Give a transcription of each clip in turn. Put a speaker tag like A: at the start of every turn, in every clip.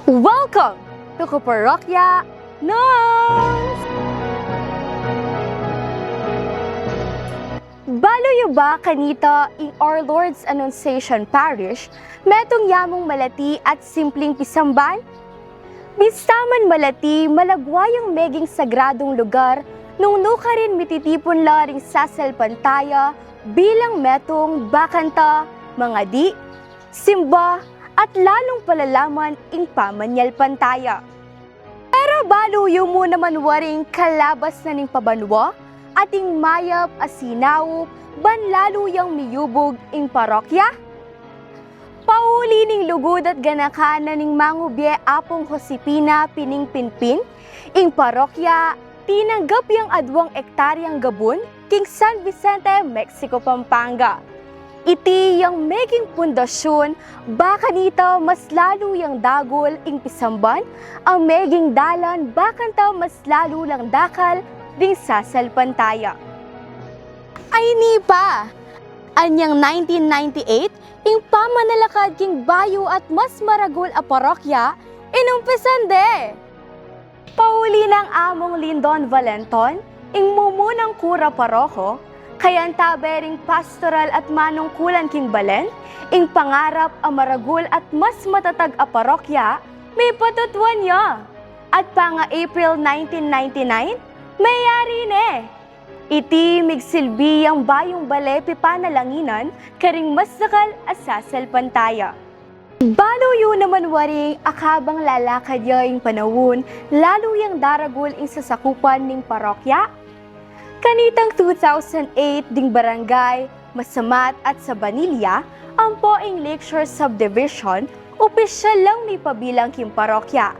A: Welcome to Kaparokya Notes! Baloyo ba kanita in Our Lord's Annunciation Parish, metong yamong malati at simpleng pisamban? Bistaman malati, malagwayang meging sagradong lugar, nung nuka rin mititipon laring sasalpantaya, bilang metong bakanta, mga di, simba, at lalong palalaman ing pamanyal pantaya. Pero baluyo mo naman waring kalabas na ning pabanwa, ating mayap asinaw, banlaluyang miyubog ing parokya? Pauli ning lugod at ganakana ning mangubye apong Josepina pining pinpin, ing parokya, tinanggap yang adwang ektaryang gabon, king San Vicente, Mexico, Pampanga. Iti yang meging pundasyon, baka nito mas lalo yang dagol ing pisamban, ang meging dalan bakanta mas lalo lang dakal ding sasalpantaya. Ay ni pa! Anyang 1998, ing pamanalakad king bayo at mas maragol a parokya, inumpisan de! Pauli ng among Lindon Valenton, ing mumunang kura paroko, kayan tabering pastoral at manungkulan king balen, ing pangarap a maragul at mas matatag a parokya, may patutuan niya. At panga April 1999, mayari ne. Iti migsilbi ang bayong balepi panalanginan, karing mas sakal asasalpantaya. Baluyo naman waring akabang lalakad yung panahon, lalo yung daragul ing sasakupan ning parokya. Kanitang 2008 ding barangay, Masamat at sa Banilya, ang Poing Lakeshore Subdivision, opisyal lang may pabilang king parokya.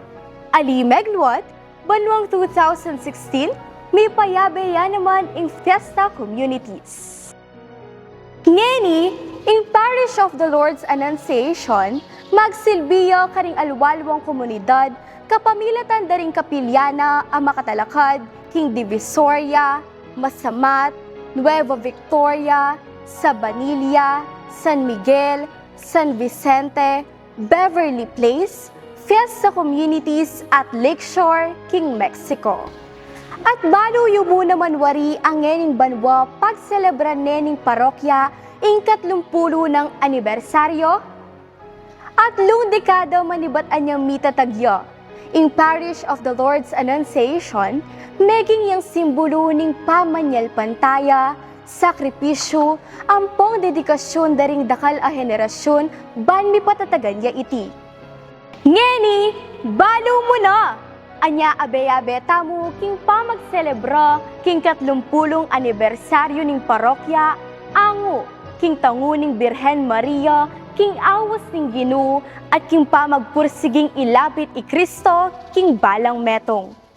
A: Ali Megluat, banwang 2016, may payabeya naman ing Fiesta Communities. Ngeni, ing Parish of the Lord's Annunciation, magsilbiyo karing alwalwang komunidad, kapamilatan daring Kapilyana ang makatalakad, king Divisoria, Masamat, Nueva Victoria, Sabanilla, San Miguel, San Vicente, Beverly Place, Fiesta Communities at Lakeshore, King Mexico. At baluyo mo naman wari ang ngening banwa pagselebran nening parokya ing 30 ng anibersaryo. At lung dekada manibat anyang mitatagyo, ing Parish of the Lord's Annunciation, meging yang simbolo ning pamanyal pantaya, sakripisyo, ampong dedikasyon daring dakal a henerasyon, ban mi patatagan ya iti. Ngeni, balo mo na! Anya abe-abeta mo king pamagselebra king 30 anibersaryo ning parokya, ango king tanguning Birhen Maria, king awas ning Ginoo, at king pamagpursiging ilapit i Kristo, king balang metong.